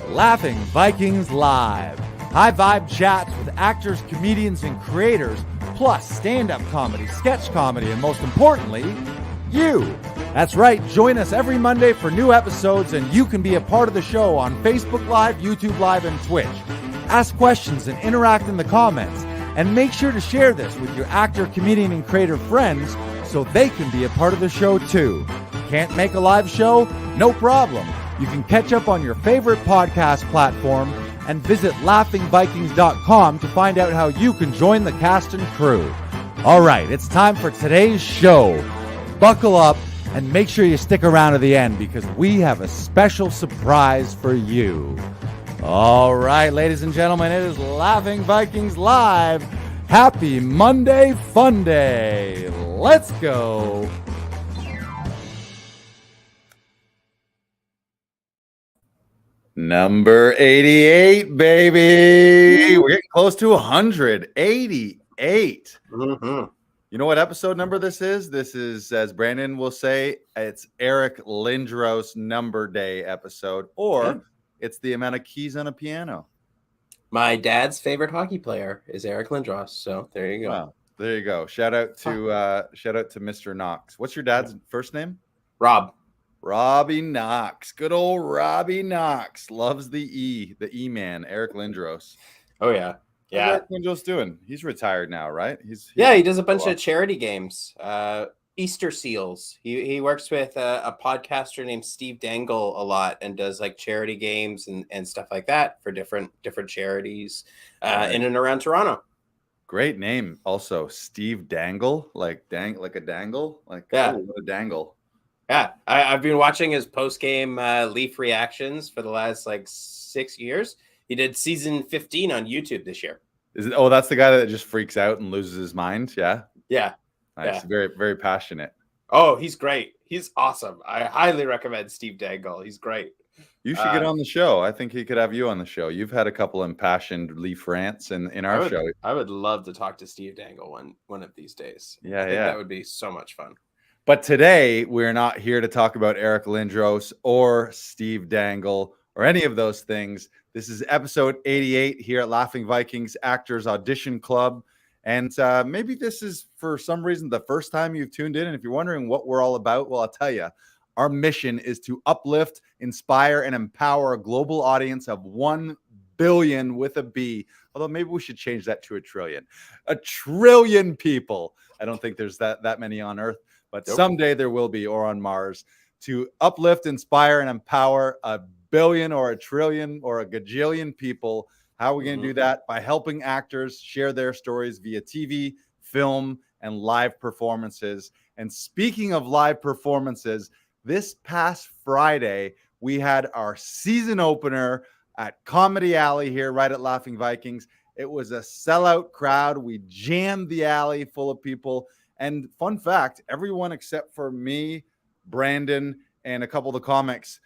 Laughing Vikings Live. High vibe chats with actors, comedians, and creators, plus stand-up comedy, sketch comedy, and most importantly, you. That's right, join us every Monday for new episodes, and you can be a part of the show on Facebook Live, YouTube Live, and Twitch. Ask questions and interact in the comments, and make sure to share this with your actor, comedian, and creator friends so they can be a part of the show too. Can't make a live show? No problem. You can catch up on your favorite podcast platform and visit laughingvikings.com to find out how you can join the cast and crew. All right, it's time for today's show. Buckle up and make sure you stick around to the end because we have a special surprise for you. All right, ladies and gentlemen, it is Laughing Vikings Live. Happy Monday Fun Day. Let's go. Number 88, baby. We're getting close to 100. 88. Mm-hmm. You know what episode number this is? This is, as Brandon will say, it's Eric Lindros Number Day episode, or it's the amount of keys on a piano. My dad's favorite hockey player is Eric Lindros, so there you go. Wow, there you go. Shout out to Mr. Knox. What's your dad's first name? Rob. Robbie Knox. Good old Robbie Knox. Loves the E man, Eric Lindros. Oh, yeah. Yeah. What's Eric Lindros doing? He's retired now, right? He does a bunch of charity games. Easter Seals. He works with a podcaster named Steve Dangle a lot and does like charity games and stuff like that for different charities in and around Toronto. Great name. Also, Steve Dangle, like a dangle, like yeah, a dangle. Yeah, I've been watching his post-game Leaf reactions for the last 6 years. He did season 15 on YouTube this year. Is it? Oh, that's the guy that just freaks out and loses his mind. Yeah. Yeah. Nice. Yeah. Very, very passionate. Oh, he's great. He's awesome. I highly recommend Steve Dangle. He's great. You should get on the show. I think he could have you on the show. You've had a couple impassioned Leaf rants in our show. I would love to talk to Steve Dangle one of these days. Yeah, I think that would be so much fun. But today, we're not here to talk about Eric Lindros or Steve Dangle or any of those things. This is episode 88 here at Laughing Vikings Actors Audition Club. And maybe this is, for some reason, the first time you've tuned in. And if you're wondering what we're all about, well, I'll tell you. Our mission is to uplift, inspire, and empower a global audience of 1 billion with a B. Although maybe we should change that to a trillion. A trillion people. I don't think there's that many on Earth. But someday there will be, or on Mars, to uplift, inspire, and empower a billion or a trillion or a gajillion people. How are we going to do that? By helping actors share their stories via TV, film, and live performances. And speaking of live performances, this past Friday, we had our season opener at Comedy Alley here, right at Laughing Vikings. It was a sellout crowd. We jammed the alley full of people. And fun fact, everyone except for me, Brandon, and a couple of the comics,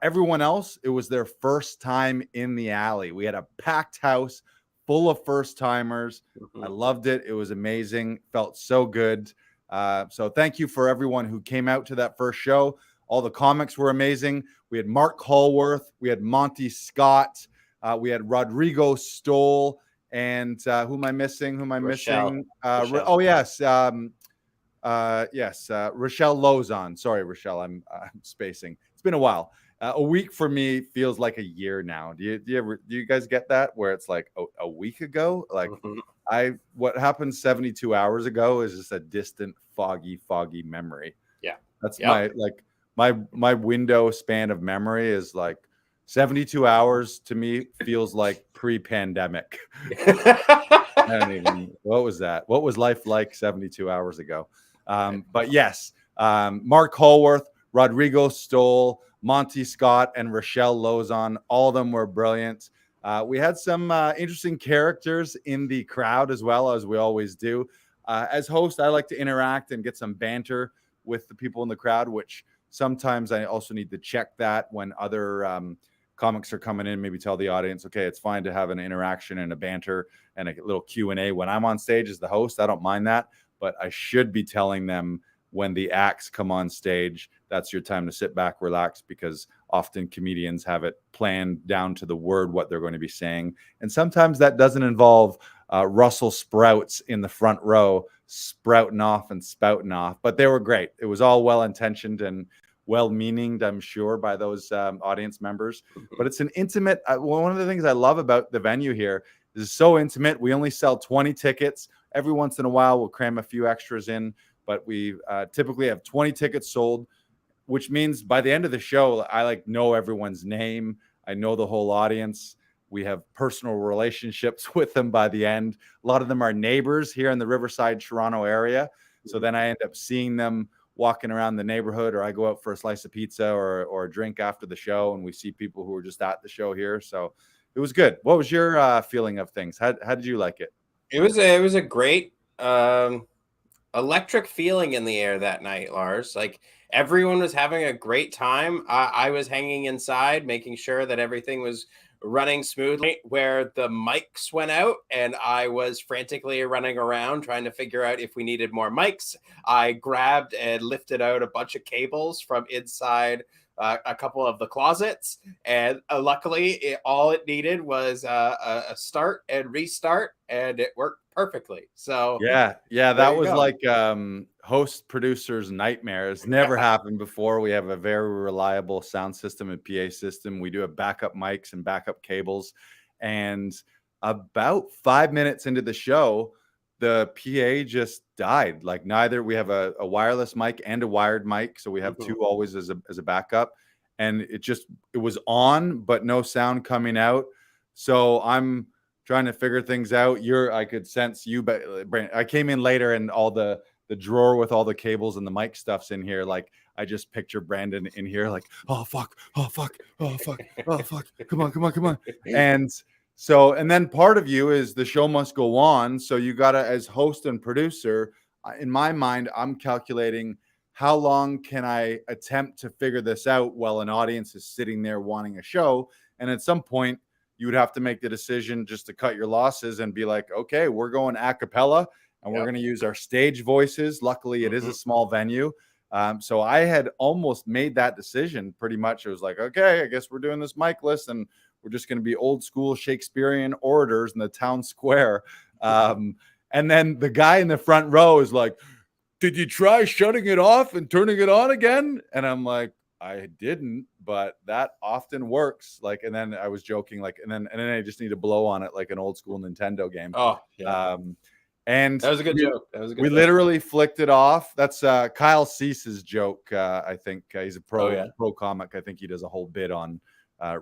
everyone else, it was their first time in the alley. We had a packed house full of first-timers. I loved it. It was amazing. Felt so good. So thank you for everyone who came out to that first show. All the comics were amazing. We had Mark Hallworth. We had Monty Scott. We had Rodrigo Stoll. And who am I missing? Rochelle. Oh, yes. Rochelle Lozon. Sorry, Rochelle. I'm spacing. It's been a while. A week for me feels like a year now. Do you guys get that? Where it's like a week ago? Like what happened 72 hours ago is just a distant, foggy memory. Yeah. That's my window span of memory is like 72 hours to me feels like pre-pandemic. I don't even, what was that? What was life like 72 hours ago? But yes, Mark Hallworth, Rodrigo Stoll, Monty Scott, and Rochelle Lozon, all of them were brilliant. We had some interesting characters in the crowd as well, as we always do. As host, I like to interact and get some banter with the people in the crowd, which sometimes I also need to check that when other comics are coming in, maybe tell the audience, okay, it's fine to have an interaction and a banter and a little Q&A when I'm on stage as the host. I don't mind that, but I should be telling them when the acts come on stage that's your time to sit back, relax, because often comedians have it planned down to the word what they're going to be saying. And sometimes that doesn't involve Russell Sprouts in the front row sprouting off and spouting off, but they were great. It was all well-intentioned and well-meaninged, I'm sure, by those audience members. But it's an intimate, one of the things I love about the venue here is it's so intimate. We only sell 20 tickets. Every once in a while, we'll cram a few extras in, but we typically have 20 tickets sold, which means by the end of the show, I know everyone's name. I know the whole audience. We have personal relationships with them by the end. A lot of them are neighbors here in the Riverside, Toronto area. So then I end up seeing them walking around the neighborhood, or I go out for a slice of pizza or a drink after the show, and we see people who are just at the show here. So it was good. What was your feeling of things? How did you like it? It was a great electric feeling in the air that night, Lars. Like, everyone was having a great time. I was hanging inside, making sure that everything was running smoothly. Where the mics went out, and I was frantically running around trying to figure out if we needed more mics. I grabbed and lifted out a bunch of cables from inside a couple of the closets, and luckily all it needed was a start and restart, and it worked perfectly. So yeah, that was like host producer's nightmares. Never happened before. We have a very reliable sound system and PA system. We do have backup mics and backup cables, and about 5 minutes into the show, the PA just died. Like, neither, we have a wireless mic and a wired mic, so we have two always as a backup, and it was on but no sound coming out. So I'm trying to figure things out. I could sense you, but I came in later, and all the drawer with all the cables and the mic stuff's in here. Like, I just picture Brandon in here, like, oh fuck, oh fuck, oh fuck, oh fuck, come on. And then part of you is the show must go on. So you gotta, as host and producer, in my mind, I'm calculating how long can I attempt to figure this out while an audience is sitting there wanting a show. And at some point, you would have to make the decision just to cut your losses and be like, okay, we're going a cappella, and we're going to use our stage voices. Luckily, it is a small venue. So I had almost made that decision pretty much. It was like, okay, I guess we're doing this mic list, and we're just going to be old school Shakespearean orators in the town square. And then the guy in the front row is like, did you try shutting it off and turning it on again? And I'm like, I didn't, but that often works. Like, and then I was joking, like, and then I just need to blow on it like an old school Nintendo game. Oh, yeah. And that was a good joke. We literally flicked it off. That's Kyle Cease's joke. I think he's a pro comic. I think he does a whole bit on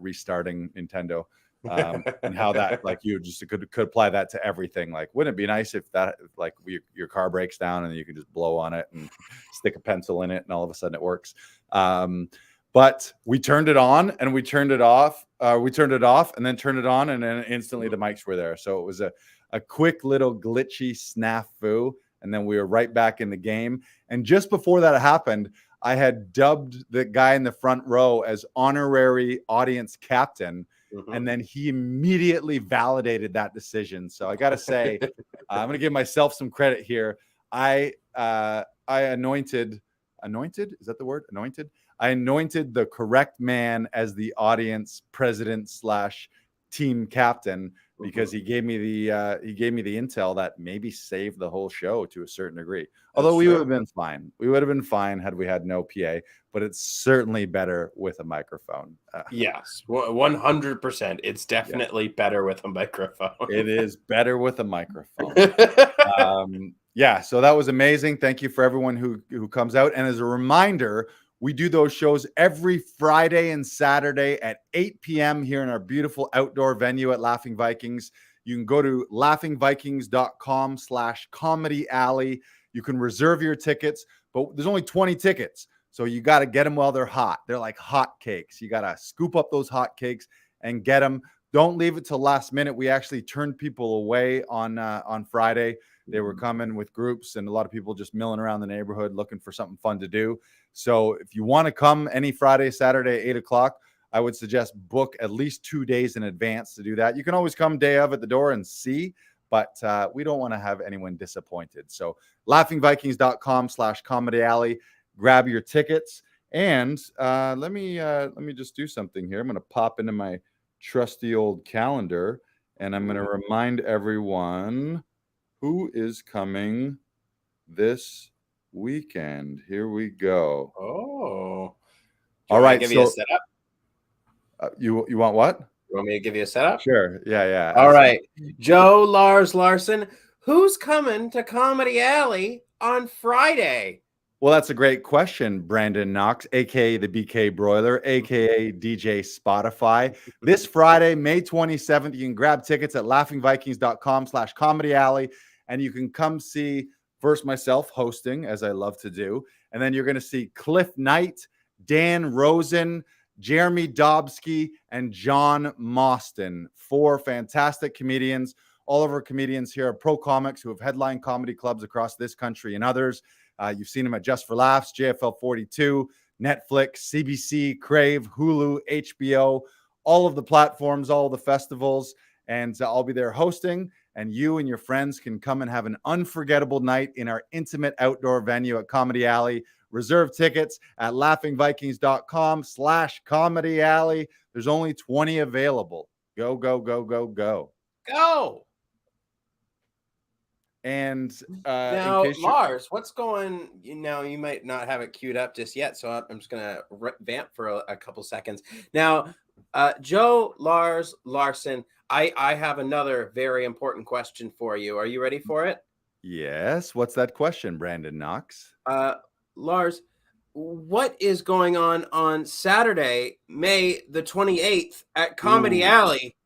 restarting Nintendo. And how that, like, you just could apply that to everything. Like, wouldn't it be nice if that, like, your car breaks down and you can just blow on it and stick a pencil in it and all of a sudden it works. But we turned it on and we turned it off. We turned it off and then turned it on, and then instantly the mics were there. So it was a quick little glitchy snafu, and then we were right back in the game. And just before that happened, I had dubbed the guy in the front row as honorary audience captain. And then he immediately validated that decision. So I got to say, I'm going to give myself some credit here. I anointed, is that the word? Anointed? I anointed the correct man as the audience president / team captain, because he gave me the intel that maybe saved the whole show to a certain degree. Although we would have been fine. We would have been fine had we had no PA, but it's certainly better with a microphone. Yes, 100%. It's definitely better with a microphone. It is better with a microphone. Yeah, so that was amazing. Thank you for everyone who comes out. And as a reminder, we do those shows every Friday and Saturday at 8 p.m. here in our beautiful outdoor venue at Laughing Vikings. You can go to laughingvikings.com/comedy alley. You can reserve your tickets, but there's only 20 tickets. So you got to get them while they're hot. They're like hot cakes. You got to scoop up those hot cakes and get them. Don't leave it till last minute. We actually turned people away on Friday. They were coming with groups, and a lot of people just milling around the neighborhood looking for something fun to do. So if you want to come any Friday, Saturday, 8 o'clock, I would suggest book at least 2 days in advance to do that. You can always come day of at the door and see, but we don't want to have anyone disappointed. So laughingvikings.com/comedy alley, grab your tickets. And let me just do something here. I'm going to pop into my trusty old calendar, and I'm going to remind everyone who is coming this weekend. Here we go. Oh. All right. Give you a setup? You want what? You want me to give you a setup? Sure. Yeah. All right. Joe, Lars, Larson, who's coming to Comedy Alley on Friday? Well, that's a great question, Brandon Knox, aka the BK Broiler, aka DJ Spotify. This Friday, May 27th, you can grab tickets at laughingvikings.com/comedy alley, and you can come see first myself hosting, as I love to do, and then you're going to see Cliff Knight, Dan Rosen, Jeremy Dobsky, and John Mostyn, 4 fantastic comedians. All of our comedians here are pro comics who have headlined comedy clubs across this country and others. You've seen them at Just for Laughs, JFL 42, Netflix, CBC, Crave, Hulu, HBO, all of the platforms, all of the festivals. And I'll be there hosting, and you and your friends can come and have an unforgettable night in our intimate outdoor venue at Comedy Alley. Reserve tickets at laughingvikings.com/comedy alley. There's only 20 available. Go. Go. And now, Lars, what's going? You might not have it queued up just yet, so I'm just gonna vamp for a couple seconds. Now, Joe, Lars, Larson, I have another very important question for you. Are you ready for it? Yes. What's that question, Brandon Knox? Lars, what is going on Saturday, May the 28th at Comedy Alley?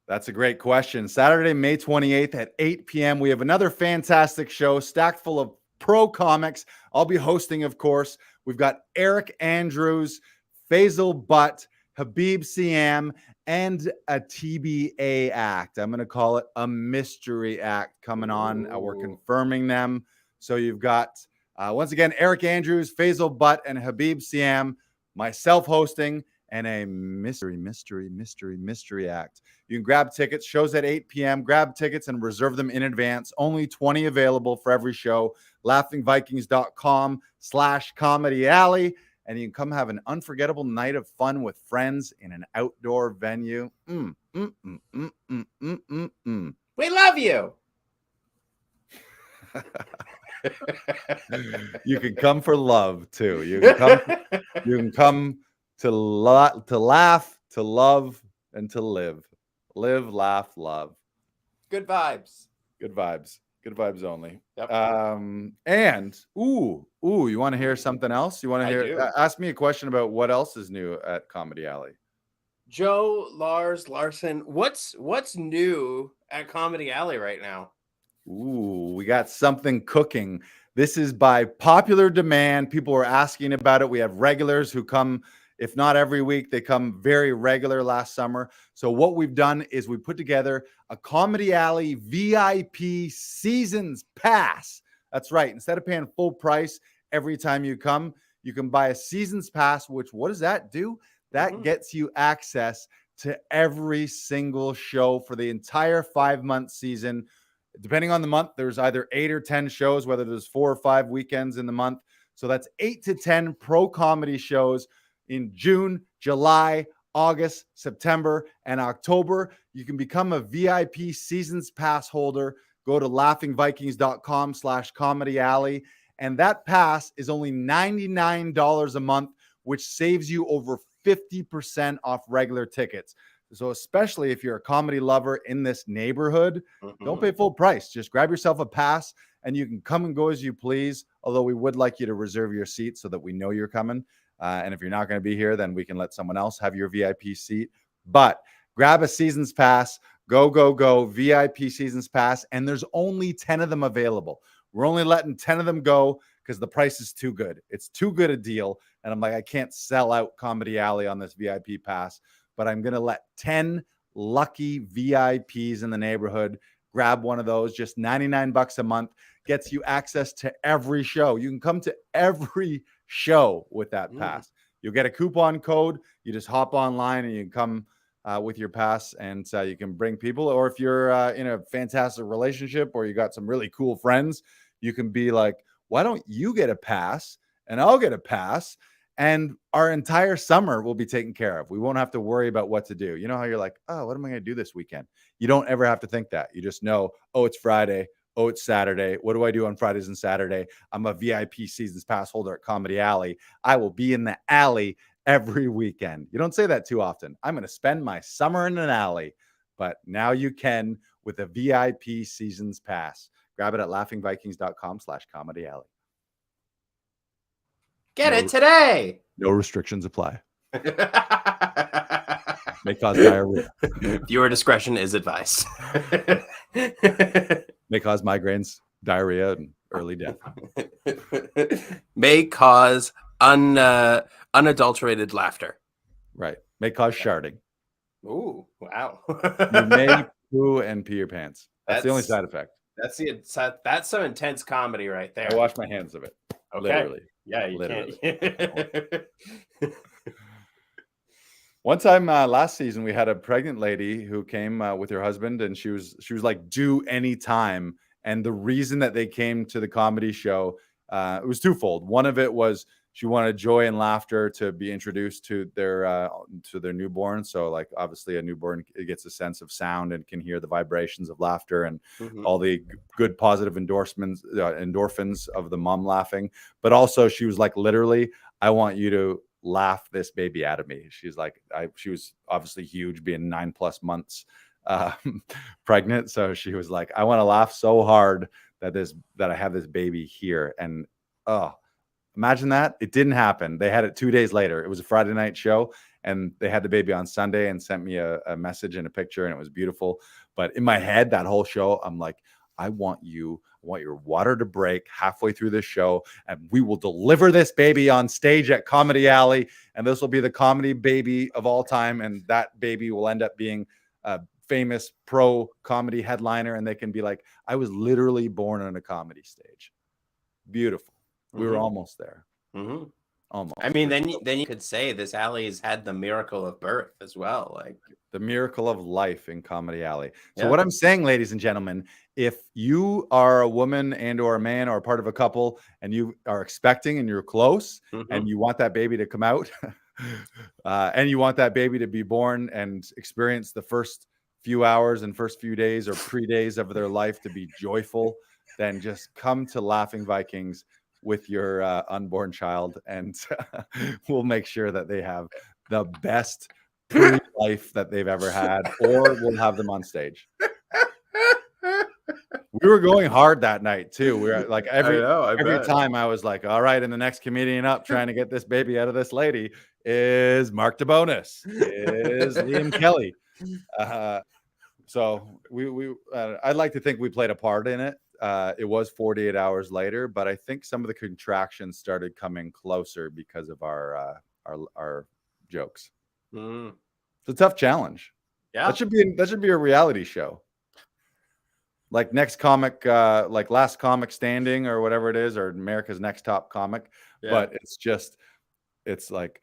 That's a great question. Saturday, May 28th at 8 p.m. We have another fantastic show stacked full of pro comics. I'll be hosting, of course. We've got Eric Andrews, Faisal Butt, Habib Siam, and a TBA act. I'm going to call it a mystery act coming on. We're confirming them. So you've got, once again, Eric Andrews, Faisal Butt, and Habib Siam, myself hosting, and a mystery act. You can grab tickets. Shows at 8 p.m. Grab tickets and reserve them in advance. Only 20 available for every show. laughingvikings.com/comedy alley. And you can come have an unforgettable night of fun with friends in an outdoor venue. We love you. You can come for love too. You can come to laugh, to love, and to live. Live, laugh, love. Good vibes. Good vibes. Good vibes only. Yep. And you want to hear something else? You want to hear? Ask me a question about what else is new at Comedy Alley. Joe, Lars, Larson, what's new at Comedy Alley right now? We got something cooking. This is by popular demand. People are asking about it. We have regulars who come, if not every week, they come very regular last summer. So what we've done is we put together a Comedy Alley VIP Seasons Pass. That's right. Instead of paying full price every time you come, you can buy a Seasons Pass, which what does that do? That gets you access to every single show for the entire 5-month season. Depending on the month, there's either 8 or 10 shows, whether there's 4 or 5 weekends in the month. So that's 8 to 10 pro comedy shows in June, July, August, September, and October. You can become a VIP Seasons Pass holder. Go to laughingvikings.com/comedy alley. And that pass is only $99 a month, which saves you over 50% off regular tickets. So especially if you're a comedy lover in this neighborhood, don't pay full price. Just grab yourself a pass and you can come and go as you please. Although we would like you to reserve your seat so that we know you're coming. And if you're not going to be here, then we can let someone else have your VIP seat. But grab a Seasons Pass. Go. VIP Seasons Pass. And there's only 10 of them available. We're only letting 10 of them go because the price is too good. It's too good a deal. And I'm like, I can't sell out Comedy Alley on this VIP pass. But I'm going to let 10 lucky VIPs in the neighborhood grab one of those. Just $99 a month gets you access to every show. You can come to every show with that pass. You'll get a coupon code. You just hop online and you can come with your pass, and you can bring people. Or if you're in a fantastic relationship or you got some really cool friends, you can be like, why don't you get a pass and I'll get a pass? And our entire summer will be taken care of. We won't have to worry about what to do. You know how you're like, oh, what am I going to do this weekend? You don't ever have to think that. You just know, oh, it's Friday. Oh, it's Saturday. What do I do on Fridays and Saturday? I'm a VIP seasons pass holder at Comedy Alley. I will be in the alley every weekend. You don't say that too often. I'm going to spend my summer in an alley. But now you can with a VIP seasons pass. Grab it at laughingvikings.com/comedy alley. Get it today. No restrictions apply. May cause diarrhea. Viewer discretion is advised. May cause migraines, diarrhea, and early death. May cause unadulterated laughter. Right. May cause sharding. Ooh, wow. You may poo and pee your pants. That's the only side effect. That's some intense comedy right there. I wash my hands of it. Okay. Literally. Yeah, you Literally. can't. One time last season, we had a pregnant lady who came with her husband, and she was like due any time. And the reason that they came to the comedy show, it was twofold. One of it was she wanted joy and laughter to be introduced to their newborn. So, like, obviously, a newborn gets a sense of sound and can hear the vibrations of laughter and all the good positive endorphins of the mom laughing. But also, she was like, literally, I want you to laugh this baby out of me. She's like, she was obviously huge, being 9+ months pregnant. So she was like, I want to laugh so hard that I have this baby here. And imagine that. It didn't happen. They had it 2 days later. It was a Friday night show, and they had the baby on Sunday and sent me a message and a picture, and it was beautiful. But in my head, that whole show, I'm like, I want your water to break halfway through this show, and we will deliver this baby on stage at Comedy Alley, and this will be the comedy baby of all time, and that baby will end up being a famous pro comedy headliner, and they can be like, I was literally born on a comedy stage. Beautiful. We were almost there. Almost. I mean, then you could say this alley has had the miracle of birth as well, like the miracle of life in Comedy Alley. So what I'm saying, ladies and gentlemen, if you are a woman and or a man or part of a couple, and you are expecting and you're close, and you want that baby to come out, and you want that baby to be born and experience the first few hours and first few days or pre-days of their life to be joyful, then just come to Laughing Vikings with your unborn child, and we'll make sure that they have the best pre-life that they've ever had, or we'll have them on stage. We were going hard that night too. We were like every time I was like, all right, and the next comedian up trying to get this baby out of this lady is Mark DeBonis, is Liam Kelly. So I'd like to think we played a part in it. It was 48 hours later, but I think some of the contractions started coming closer because of our jokes. It's a tough challenge. Yeah, that should be a reality show, like Next Comic, like Last Comic Standing or whatever it is, or America's Next Top Comic. Yeah. But it's like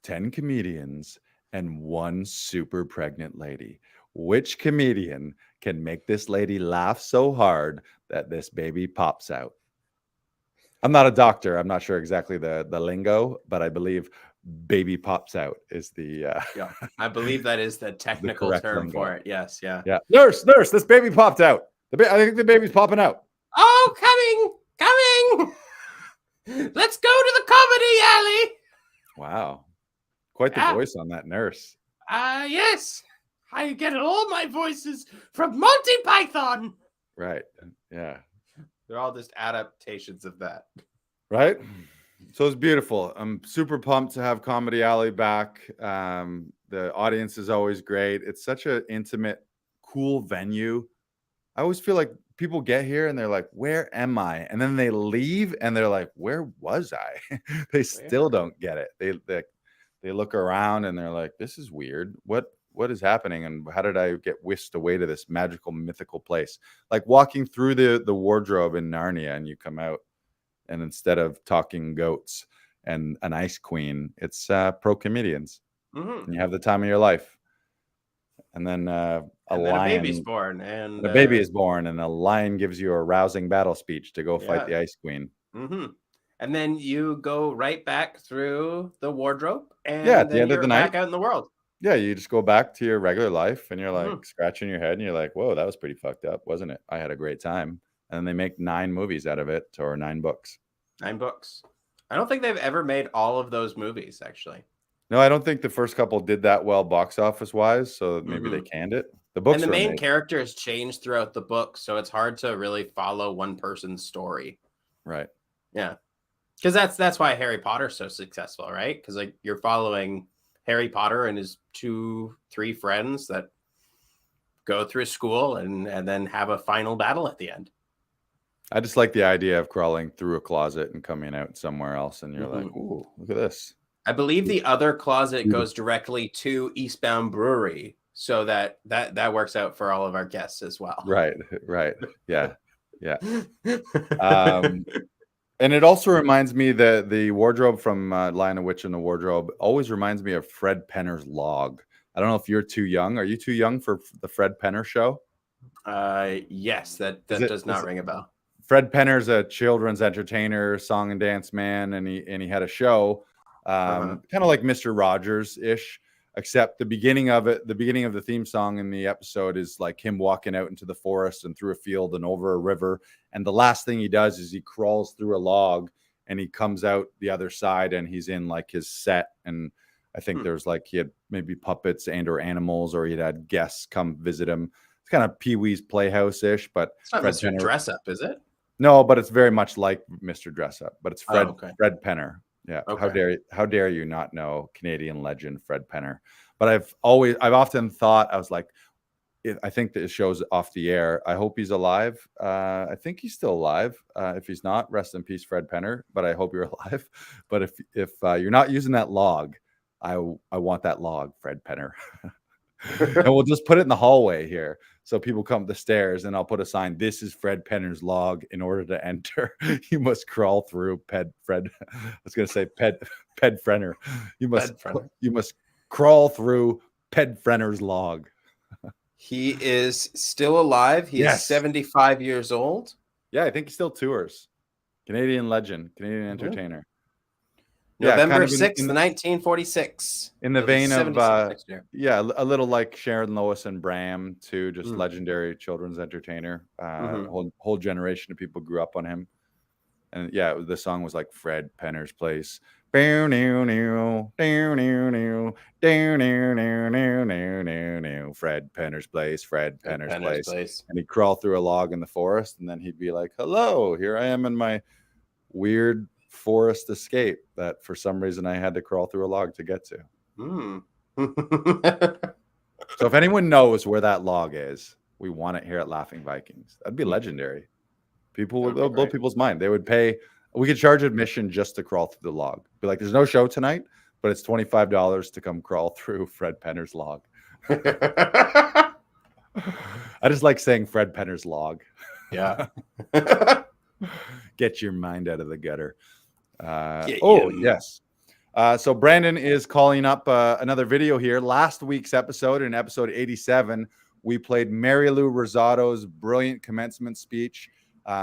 10 comedians and one super pregnant lady. Which comedian can make this lady laugh so hard that this baby pops out? I'm not a doctor. I'm not sure exactly the lingo, but I believe baby pops out is the I believe that is the technical term lingo for it. Yes. Yeah. Nurse, this baby popped out. I think the baby's popping out. Oh, coming. Let's go to the Comedy Alley. Wow. Quite the voice on that nurse. Yes. I get all my voices from Monty Python. Right. Yeah. They're all just adaptations of that. Right. So it's beautiful. I'm super pumped to have Comedy Alley back. The audience is always great. It's such an intimate, cool venue. I always feel like people get here and they're like, where am I? And then they leave and they're like, where was I? They still don't get it. They look around and they're like, this is weird. What is happening, and how did I get whisked away to this magical, mythical place? Like walking through the wardrobe in Narnia, and you come out, and instead of talking goats and an ice queen, it's pro comedians. And you have the time of your life. And then a baby's born, and a baby is born, and a lion gives you a rousing battle speech to go fight the ice queen. And then you go right back through the wardrobe, and Yeah, at the then end of you're the back night. out in the world. Yeah, you just go back to your regular life and you're Mhm. like scratching your head and you're like, whoa, that was pretty fucked up, wasn't it? I had a great time. And then they make 9 movies out of it, or 9 books. 9 books. I don't think they've ever made all of those movies, actually. No, I don't think the first couple did that well box office wise, so maybe they Mhm. canned it. The And books the were main amazing. characters change throughout the book, so it's hard to really follow one person's story. Right. Yeah. Because that's why Harry Potter's so successful, right? Because like you're following Harry Potter and his 2-3 friends that go through school and then have a final battle at the end. I just like the idea of crawling through a closet and coming out somewhere else, and you're like, ooh, look at this. I believe the other closet goes directly to Eastbound Brewery, so that works out for all of our guests as well. Right. Yeah. And it also reminds me that the wardrobe from Lion, the Witch, and the Wardrobe always reminds me of Fred Penner's Log. I don't know if you're too young. Are you too young for the Fred Penner show? Yes, that does not ring a bell. Fred Penner's a children's entertainer, song and dance man, and he had a show, kind of like Mr. Rogers ish, except the beginning of the theme song in the episode is like him walking out into the forest and through a field and over a river, and the last thing he does is he crawls through a log and he comes out the other side and he's in like his set, and I think there's like he had maybe puppets and or animals, or he'd had guests come visit him. It's kind of Pee-wee's Playhouse ish, but it's not Fred Mr. Penner, Dress Up, is it? no, but it's very much like Mr. Dress Up, but it's Fred Fred Penner. Yeah. Okay. How dare you not know Canadian legend Fred Penner? But I've often thought, I was like, I think that it shows off the air. I hope he's alive. I think he's still alive. If he's not, rest in peace, Fred Penner. But I hope you're alive. But if you're not using that log, I want that log, Fred Penner. And we'll just put it in the hallway here. So people come up the stairs and I'll put a sign, this is Fred Penner's log. In order to enter, you must crawl through Fred. I was going to say Ped Frenner. You must crawl through Ped Frenner's log. He is still alive. He is 75 years old. Yeah, I think he still tours. Canadian legend, Canadian entertainer. November 6th, 1946. In the vein of, a little like Sharon Lois and Bram, too, just legendary children's entertainer. Whole generation of people grew up on him. And yeah, the song was like Fred Penner's Place. Fred Penner's Place, Fred Penner's Place. And he'd crawl through a log in the forest, and then he'd be like, hello, here I am in my weird forest escape that for some reason I had to crawl through a log to get to. So if anyone knows where that log is, we want it here at Laughing Vikings. That'd be legendary. People would blow people's mind. They would pay. We could charge admission just to crawl through the log. Be like, there's no show tonight, but it's $25 to come crawl through Fred Penner's log. I just like saying Fred Penner's log. Yeah. Get your mind out of the gutter. Yes. So Brandon is calling up another video here. Last week's episode, in episode 87, we played Mary Lou Rosado's brilliant commencement speech,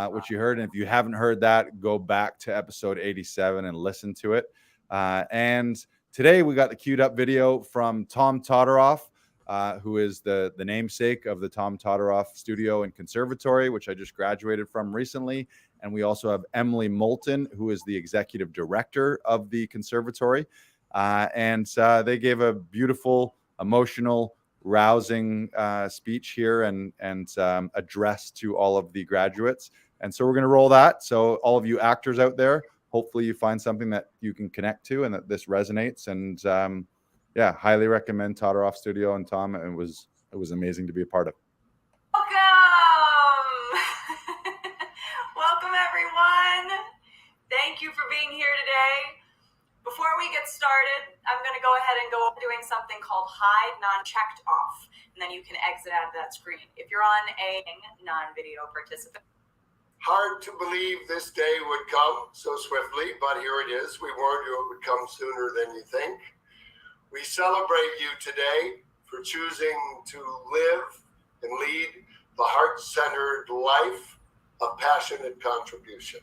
which you heard. And if you haven't heard that, go back to episode 87 and listen to it. And today we got the queued up video from Tom Todoroff, who is the namesake of the Tom Todoroff Studio and Conservatory, which I just graduated from recently. And we also have Emily Moulton, who is the executive director of the conservatory. And they gave a beautiful, emotional, rousing speech here and address to all of the graduates. And so we're going to roll that. So all of you actors out there, hopefully you find something that you can connect to and that this resonates. And highly recommend Todoroff Studio and Tom. It was amazing to be a part of. Welcome, everyone. Thank you for being here today. Before we get started, I'm going to go ahead and go doing something called hide non-checked off, and then you can exit out of that screen if you're on a non-video participant. Hard to believe this day would come so swiftly, but here it is. We warned you it would come sooner than you think. We celebrate you today for choosing to live and lead the heart-centered life of passionate contribution.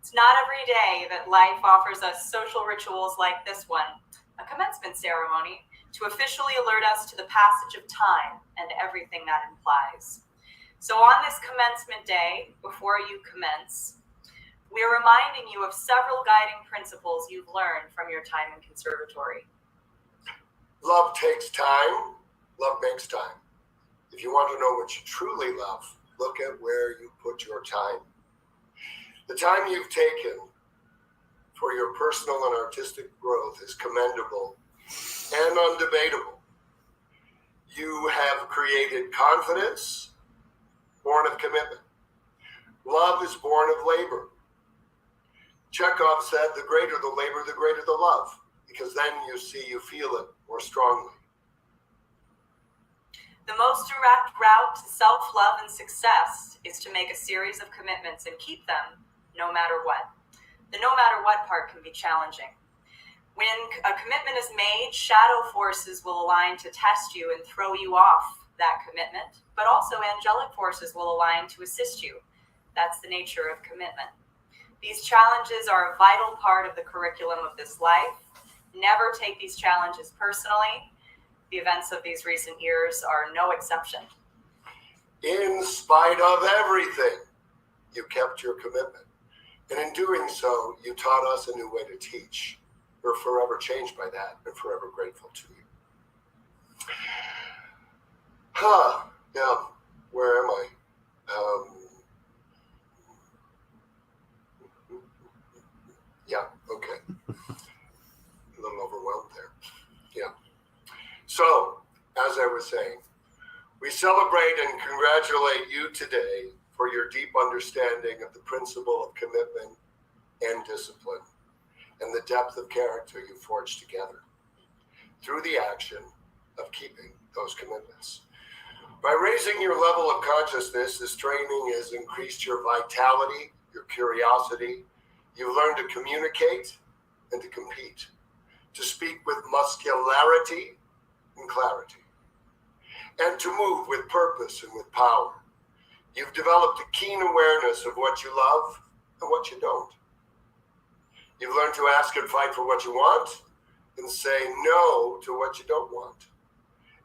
It's not every day that life offers us social rituals like this one, a commencement ceremony, to officially alert us to the passage of time and everything that implies. So on this commencement day, before you commence, we are reminding you of several guiding principles you've learned from your time in conservatory. Love takes time. Love makes time. If you want to know what you truly love, look at where you put your time. The time you've taken for your personal and artistic growth is commendable and undebatable. You have created confidence, born of commitment. Love is born of labor. Chekhov said, the greater the labor, the greater the love, because then you feel it more strongly. The most direct route to self-love and success is to make a series of commitments and keep them no matter what. The no matter what part can be challenging. When a commitment is made, shadow forces will align to test you and throw you off that commitment, but also angelic forces will align to assist you. That's the nature of commitment. These challenges are a vital part of the curriculum of this life. Never take these challenges personally. The events of these recent years are no exception. In spite of everything, you kept your commitment. And in doing so, you taught us a new way to teach. We're forever changed by that and forever grateful to you. Yeah, where am I? Yeah, okay. A little overwhelmed there. Yeah. So, as I was saying, we celebrate and congratulate you today for your deep understanding of the principle of commitment and discipline and the depth of character you forged together through the action of keeping those commitments. By raising your level of consciousness, this training has increased your vitality, your curiosity. You've learned to communicate and to compete, to speak with muscularity and clarity, and to move with purpose and with power. You've developed a keen awareness of what you love and what you don't. You've learned to ask and fight for what you want and say no to what you don't want.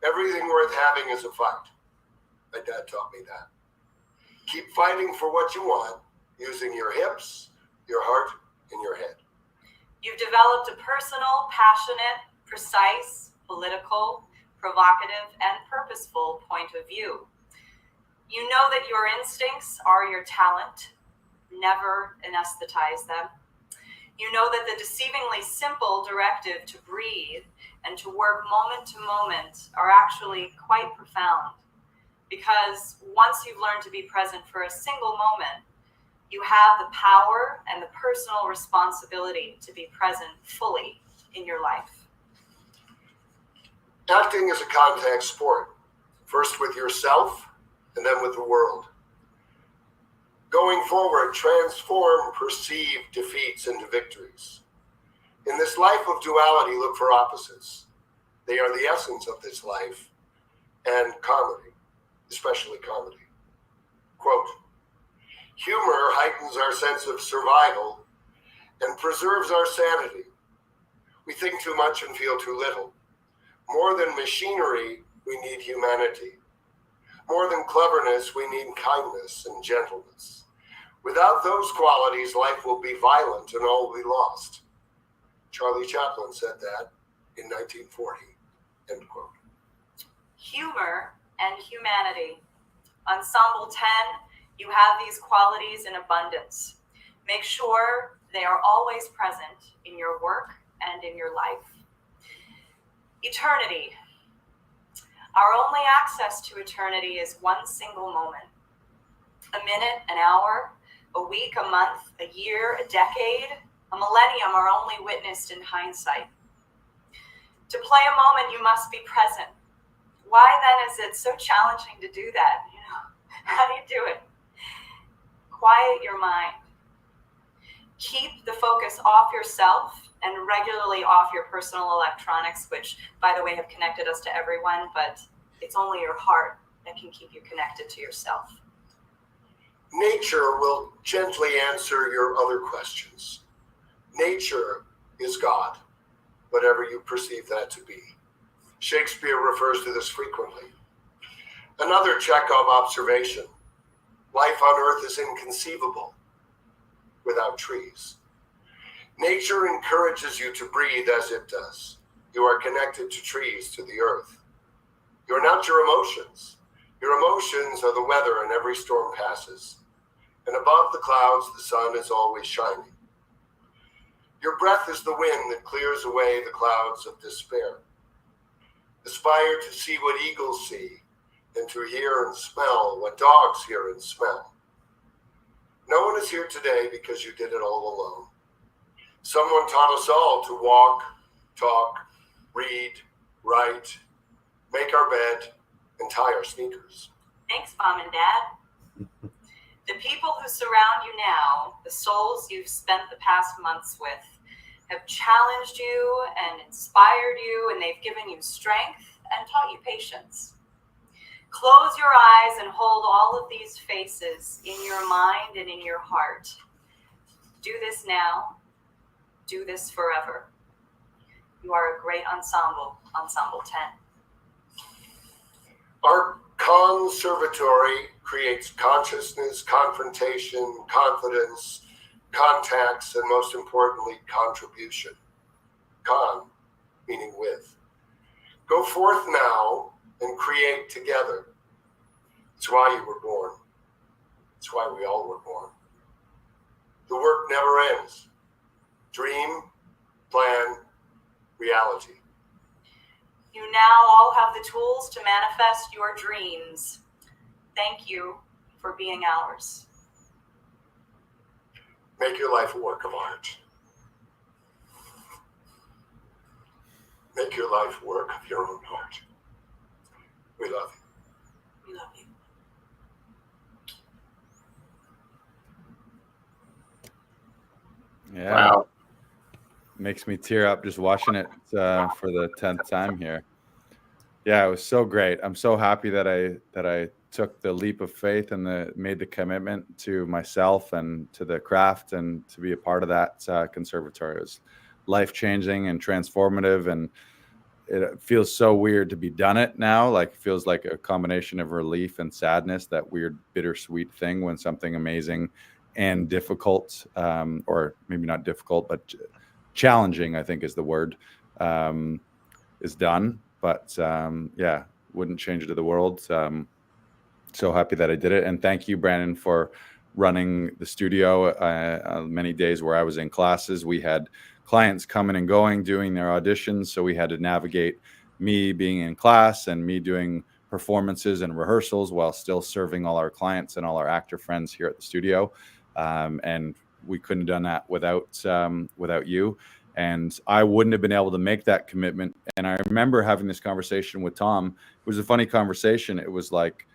Everything worth having is a fight. My dad taught me that. Keep fighting for what you want using your hips, your heart, and your head. You've developed a personal, passionate, precise, political, provocative, and purposeful point of view. You know that your instincts are your talent. Never anesthetize them. You know that the deceivingly simple directive to breathe and to work moment to moment are actually quite profound. Because once you've learned to be present for a single moment, you have the power and the personal responsibility to be present fully in your life. Acting is a contact sport, first with yourself and then with the world. Going forward, transform perceived defeats into victories. In this life of duality, look for opposites. They are the essence of this life and comedy, especially comedy. Quote, humor heightens our sense of survival and preserves our sanity. We think too much and feel too little. More than machinery, we need humanity. More than cleverness, we need kindness and gentleness. Without those qualities, life will be violent and all will be lost. Charlie Chaplin said that in 1940, end quote. Humor and humanity. Ensemble 10, you have these qualities in abundance. Make sure they are always present in your work and in your life. Eternity. Our only access to eternity is one single moment. A minute, an hour, a week, a month, a year, a decade, a millennium are only witnessed in hindsight. To play a moment, you must be present. Why then is it so challenging to do that? How do you do it? Quiet your mind. Keep the focus off yourself and regularly off your personal electronics, which, by the way, have connected us to everyone, but it's only your heart that can keep you connected to yourself. Nature will gently answer your other questions. Nature is God, whatever you perceive that to be. Shakespeare refers to this frequently. Another Chekhov observation: life on Earth is inconceivable without trees. Nature encourages you to breathe as it does. You are connected to trees, to the earth. You are not your emotions. Your emotions are the weather, and every storm passes. And above the clouds, the sun is always shining. Your breath is the wind that clears away the clouds of despair. Aspire to see what eagles see, and to hear and smell what dogs hear and smell. No one is here today because you did it all alone. Someone taught us all to walk, talk, read, write, make our bed, and tie our sneakers. Thanks, Mom and Dad. The people who surround you now, the souls you've spent the past months with, have challenged you and inspired you, and they've given you strength and taught you patience. Close your eyes and hold all of these faces in your mind and in your heart. Do this now. Do this forever. You are a great ensemble, Ensemble 10. Our conservatory creates consciousness, confrontation, confidence, contacts, and most importantly, contribution. Con, meaning with. Go forth now and create together. It's why you were born. It's why we all were born. The work never ends. Dream, plan, reality. You now all have the tools to manifest your dreams. Thank you for being ours. Make your life a work of art. Make your life work of your own heart. We love you. We love you. Yeah. Wow. Makes me tear up just watching it for the 10th time here. Yeah, it was so great. I'm so happy that I took the leap of faith and made the commitment to myself and to the craft and to be a part of that conservatory. It was life-changing and transformative, and it feels so weird to be done it now. Like, it feels like a combination of relief and sadness, that weird bittersweet thing when something amazing and difficult, or maybe not difficult, but challenging, I think is the word, is done. But yeah, wouldn't change it to the world. So happy that I did it. And thank you, Brandon, for running the studio. Many days where I was in classes, we had clients coming and going, doing their auditions. So we had to navigate me being in class and me doing performances and rehearsals while still serving all our clients and all our actor friends here at the studio. And we couldn't have done that without you. And I wouldn't have been able to make that commitment. And I remember having this conversation with Tom. It was a funny conversation. It was like,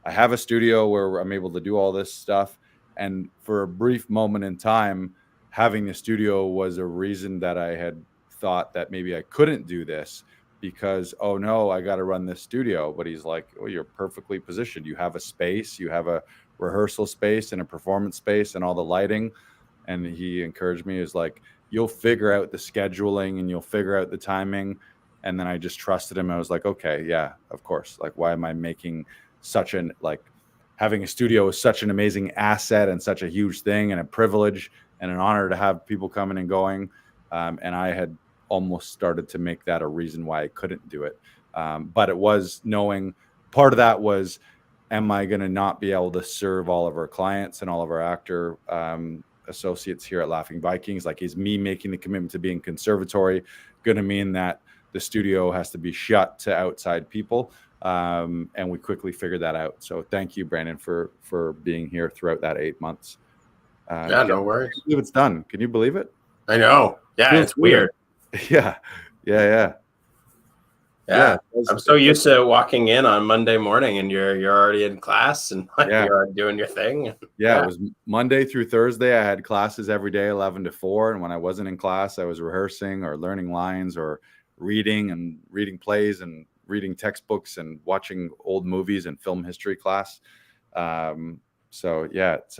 I have a studio where I'm able to do all this stuff. And for a brief moment in time, having the studio was a reason that I had thought that maybe I couldn't do this because, oh no, I got to run this studio. But he's like, oh, you're perfectly positioned. You have a space, you have a rehearsal space and a performance space and all the lighting. And he encouraged me, is like, you'll figure out the scheduling and you'll figure out the timing. And then I just trusted him. I was like, okay, yeah, of course. Like, why am I making such an, like, having a studio is such an amazing asset and such a huge thing and a privilege and an honor to have people coming and going. And I had almost started to make that a reason why I couldn't do it. But it was knowing, part of that was, am I going to not be able to serve all of our clients and all of our actor associates here at Laughing Vikings? Like, is me making the commitment to being conservatory going to mean that the studio has to be shut to outside people? And we quickly figured that out. So thank you, Brandon, for being here throughout that 8 months. Yeah, no worries. I believe it's done. Can you believe it? I know. Yeah, it's weird. Yeah. I'm so used to walking in on Monday morning and you're already in class and you're doing your thing. Yeah, it was Monday through Thursday. I had classes every day, 11 to 4. And when I wasn't in class, I was rehearsing or learning lines or reading plays and reading textbooks and watching old movies and film history class. So yeah, it's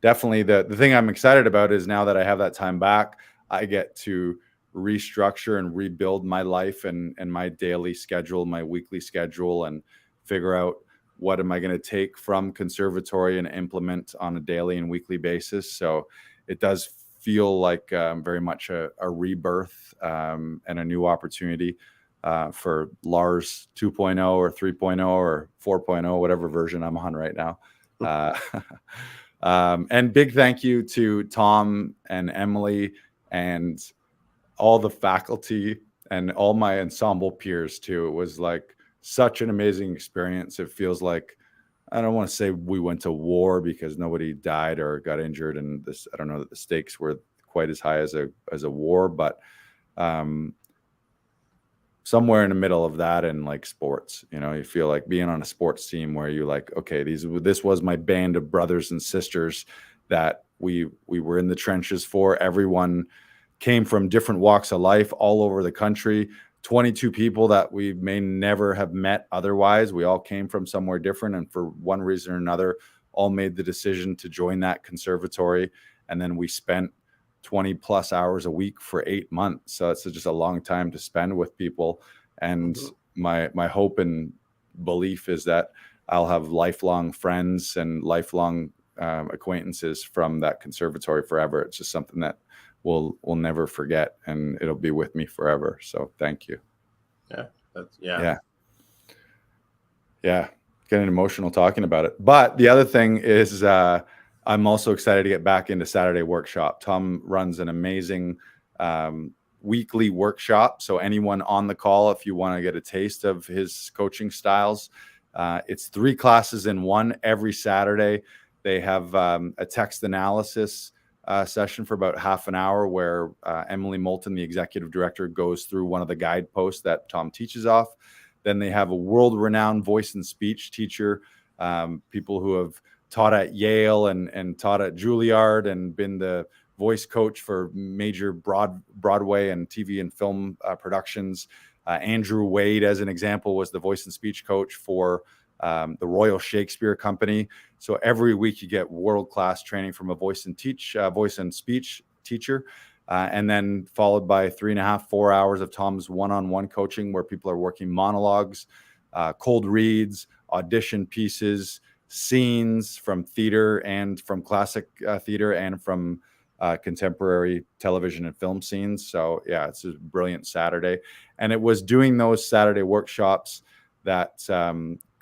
definitely the thing I'm excited about is now that I have that time back, I get to restructure and rebuild my life and my daily schedule, my weekly schedule, and figure out what am I going to take from conservatory and implement on a daily and weekly basis. So it does feel like very much a rebirth and a new opportunity for Lars 2.0 or 3.0 or 4.0, whatever version I'm on right now. And big thank you to Tom and Emily and all the faculty and all my ensemble peers too. It was like such an amazing experience. It feels like, I don't want to say we went to war because nobody died or got injured, and this, I don't know that the stakes were quite as high as a war, but somewhere in the middle of that and like sports, you feel like being on a sports team where you like, okay, this was my band of brothers and sisters that we were in the trenches for. Everyone came from different walks of life all over the country. 22 people that we may never have met otherwise. We all came from somewhere different, and for one reason or another, all made the decision to join that conservatory. And then we spent 20 plus hours a week for 8 months. So it's just a long time to spend with people. And my hope and belief is that I'll have lifelong friends and lifelong acquaintances from that conservatory forever. It's just something that we'll never forget, and it'll be with me forever. So thank you. Yeah. Getting emotional talking about it. But the other thing is I'm also excited to get back into Saturday workshop. Tom runs an amazing weekly workshop. So anyone on the call, if you want to get a taste of his coaching styles, it's 3 classes in one every Saturday. They have a text analysis session for about half an hour where Emily Moulton, the executive director, goes through one of the guideposts that Tom teaches off. Then they have a world-renowned voice and speech teacher, people who have taught at Yale and taught at Juilliard and been the voice coach for major Broadway and TV and film productions. Andrew Wade, as an example, was the voice and speech coach for the Royal Shakespeare Company. So every week you get world-class training from a voice and speech teacher, and then followed by 3.5-4 hours of Tom's one-on-one coaching where people are working monologues, cold reads, audition pieces, scenes from theater and from classic theater and from contemporary television and film scenes. So yeah, it's a brilliant Saturday. And it was doing those Saturday workshops that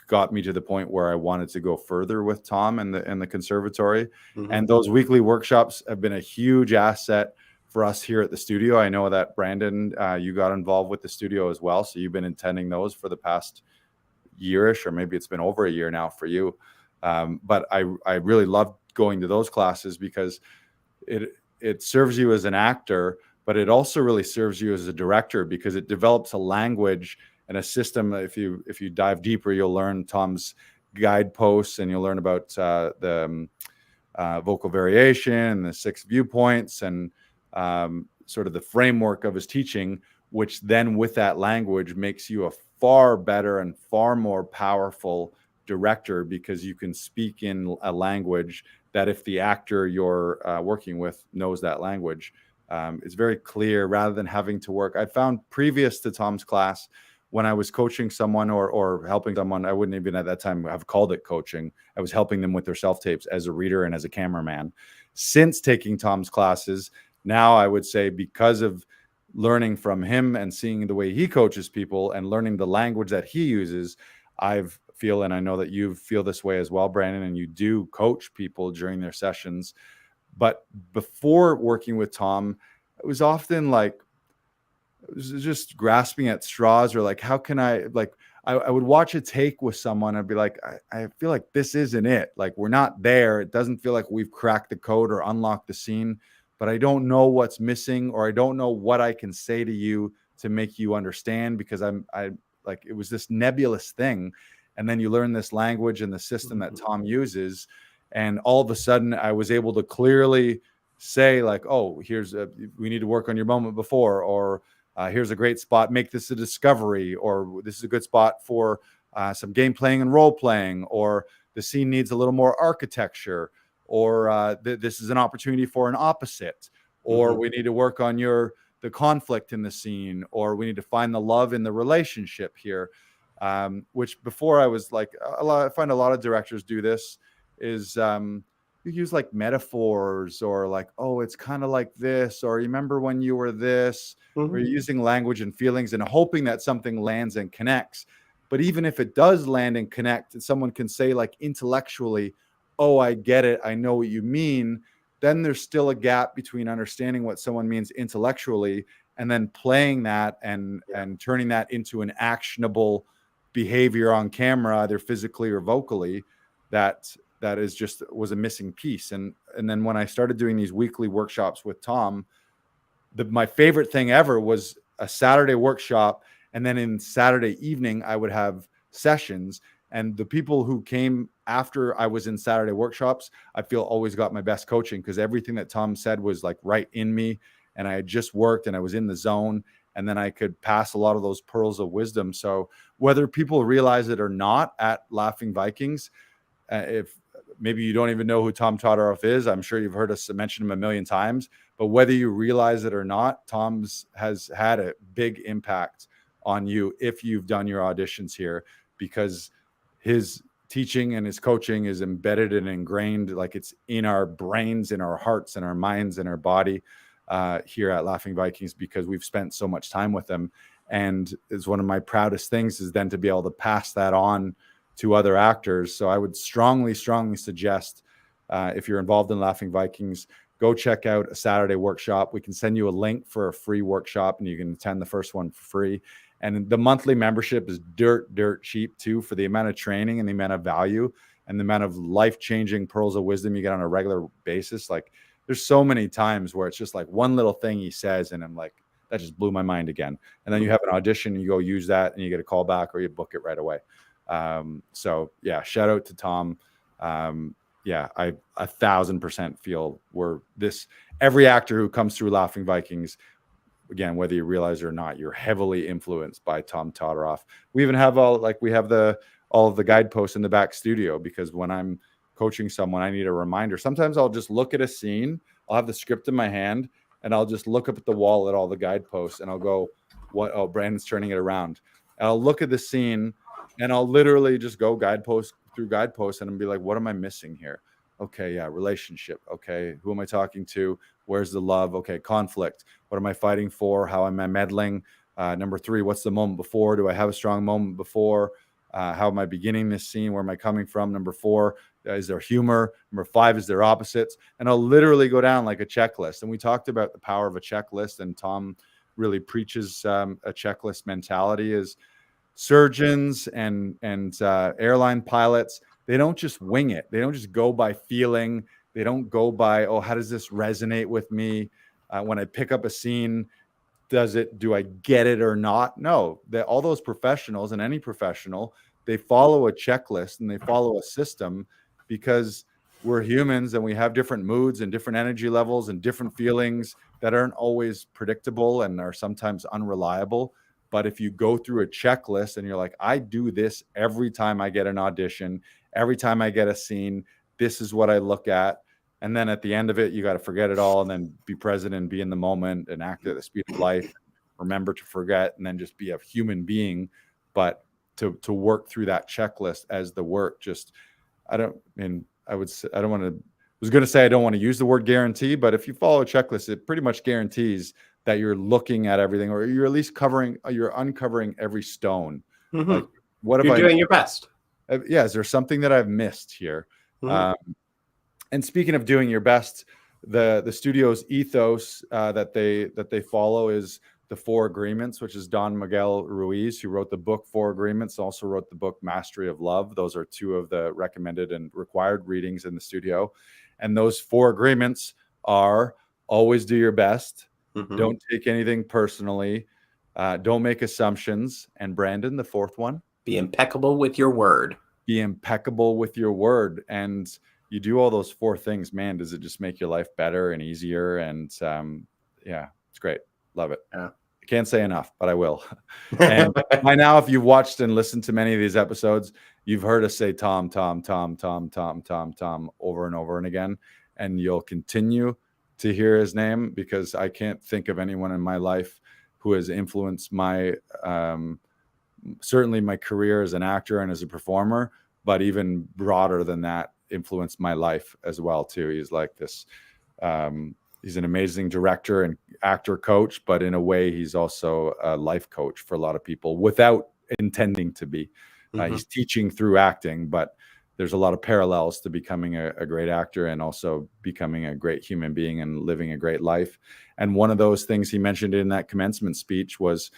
got me to the point where I wanted to go further with Tom and the conservatory. And those weekly workshops have been a huge asset for us here at the studio. I know that Brandon, you got involved with the studio as well. So you've been attending those for the past yearish, or maybe it's been over a year now for you. But I really loved going to those classes because it serves you as an actor, but it also really serves you as a director because it develops a language and a system. If you dive deeper, you'll learn Tom's guideposts, and you'll learn about the vocal variation and the 6 viewpoints and sort of the framework of his teaching, which then with that language makes you a far better and far more powerful director because you can speak in a language that if the actor you're working with knows that language, it's very clear rather than having to work. I found previous to Tom's class, when I was coaching someone or helping someone, I wouldn't even at that time have called it coaching. I was helping them with their self-tapes as a reader and as a cameraman. Since taking Tom's classes, now I would say because of learning from him and seeing the way he coaches people and learning the language that he uses, and I know that you feel this way as well, Brandon, and you do coach people during their sessions. But before working with Tom, it was often like, it was just grasping at straws, or like, how can I would watch a take with someone. I'd be like, I feel like this isn't it. Like, we're not there. It doesn't feel like we've cracked the code or unlocked the scene, but I don't know what's missing, or I don't know what I can say to you to make you understand, because it was this nebulous thing. And then you learn this language and the system that Tom uses. And all of a sudden I was able to clearly say like, oh, we need to work on your moment before, or here's a great spot, make this a discovery, or this is a good spot for some game playing and role playing, or the scene needs a little more architecture, or this is an opportunity for an opposite, or we need to work on the conflict in the scene, or we need to find the love in the relationship here. Which before I was like, I find a lot of directors do this, is you use like metaphors, or like, oh, it's kind of like this, or remember when you were this, or you're using language and feelings and hoping that something lands and connects. But even if it does land and connect, and someone can say like intellectually, oh, I get it, I know what you mean, then there's still a gap between understanding what someone means intellectually and then playing that and turning that into an actionable behavior on camera, either physically or vocally, that was a missing piece. And then when I started doing these weekly workshops with Tom, my favorite thing ever was a Saturday workshop, and then in Saturday evening I would have sessions. And the people who came after I was in Saturday workshops, I feel always got my best coaching, because everything that Tom said was like right in me, and I had just worked and I was in the zone, and then I could pass a lot of those pearls of wisdom. So whether people realize it or not at Laughing Vikings, if maybe you don't even know who Tom Todoroff is, I'm sure you've heard us mention him a million times, but whether you realize it or not, Tom's has had a big impact on you if you've done your auditions here, because his teaching and his coaching is embedded and ingrained, like it's in our brains, in our hearts, in our minds, in our body here at Laughing Vikings, because we've spent so much time with them. And it's one of my proudest things is then to be able to pass that on to other actors. So I would strongly suggest, if you're involved in Laughing Vikings, go check out a Saturday workshop. We can send you a link for a free workshop, and you can attend the first one for free. And the monthly membership is dirt cheap too, for the amount of training and the amount of value and the amount of life-changing pearls of wisdom you get on a regular basis. Like, there's so many times where it's just like one little thing he says, and I'm like, that just blew my mind again. And then you have an audition and you go use that and you get a call back, or you book it right away. So yeah, shout out to Tom. Yeah, I 1,000% feel every actor who comes through Laughing Vikings, again, whether you realize it or not, you're heavily influenced by Tom Todoroff. We even have all of the guideposts in the back studio, because when I'm coaching someone, I need a reminder. Sometimes I'll just look at a scene, I'll have the script in my hand, and I'll just look up at the wall at all the guideposts, and I'll go, oh, Brandon's turning it around. And I'll look at the scene, and I'll literally just go guidepost through guideposts, and I'll be like, what am I missing here? Okay, yeah, relationship. Okay, who am I talking to? Where's the love? Okay, conflict. What am I fighting for? How am I meddling? Number 3, what's the moment before? Do I have a strong moment before? How am I beginning this scene? Where am I coming from? Number 4, is there humor? Number 5, is there opposites? And I'll literally go down like a checklist. And we talked about the power of a checklist, and Tom really preaches a checklist mentality. Is surgeons and airline pilots, they don't just wing it. They don't just go by feeling. They don't go by, oh, how does this resonate with me? When I pick up a scene, do I get it or not? No, all those professionals, and any professional, they follow a checklist and they follow a system, because we're humans and we have different moods and different energy levels and different feelings that aren't always predictable and are sometimes unreliable. But if you go through a checklist and you're like, I do this every time I get an audition, every time I get a scene, this is what I look at. And then at the end of it, you got to forget it all and then be present and be in the moment and act at the speed of life. Remember to forget, and then just be a human being. But to work through that checklist as the work, I don't want to use the word guarantee, but if you follow a checklist, it pretty much guarantees that you're looking at everything, or you're at least you're uncovering every stone. Mm-hmm. Like, what have you're doing your best? Yeah. Is there something that I've missed here? Mm-hmm. And speaking of doing your best, the studio's ethos that they follow is the 4 Agreements, which is Don Miguel Ruiz, who wrote the book 4 Agreements, also wrote the book Mastery of Love. Those are 2 of the recommended and required readings in the studio. And those 4 agreements are: always do your best, mm-hmm. don't take anything personally, don't make assumptions, and Brandon, the 4th one, be impeccable with your word. Be impeccable with your word. And you do all those 4 things, man, does it just make your life better and easier? And yeah, it's great. Love it. Yeah. I can't say enough, but I will. And by now, if you've watched and listened to many of these episodes, you've heard us say Tom over and over and again. And you'll continue to hear his name because I can't think of anyone in my life who has influenced my, certainly my career as an actor and as a performer, but even broader than that, influenced my life as well too. He's like this, he's an amazing director and actor coach, but in a way, he's also a life coach for a lot of people without intending to be. He's teaching through acting, but there's a lot of parallels to becoming a great actor and also becoming a great human being and living a great life. And one of those things he mentioned in that commencement speech was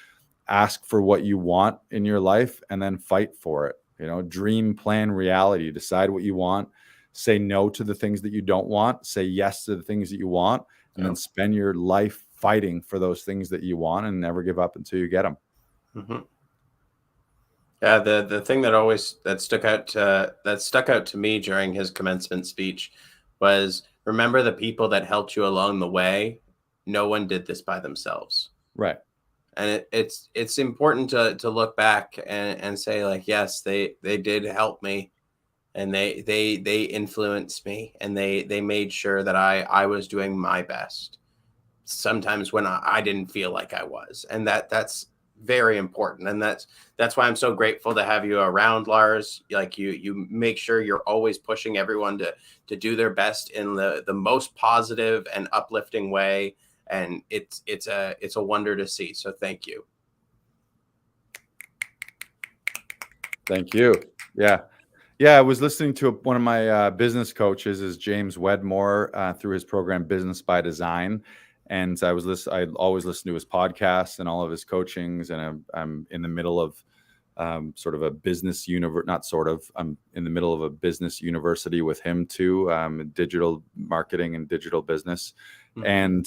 ask for what you want in your life and then fight for it. You know, dream, plan, reality, decide what you want, say no to the things that you don't want, say yes to the things that you want, and then spend your life fighting for those things that you want and never give up until you get them. Yeah, the thing that stuck out to me during his commencement speech was, remember the people that helped you along the way. No one did this by themselves. Right. And it's important to look back and say, like, yes, they did help me, and they influenced me, and they made sure that I was doing my best. Sometimes when I didn't feel like I was, and that's very important. And that's why I'm so grateful to have you around, Lars. Like, you make sure you're always pushing everyone to do their best in the most positive and uplifting way. And it's a wonder to see. So thank you. Thank you. Yeah. I was listening to one of my business coaches is James Wedmore through his program Business by Design. And I always listen to his podcasts and all of his coachings. And I'm in the middle of sort of a business I'm in the middle of a business university with him too, digital marketing and digital business. And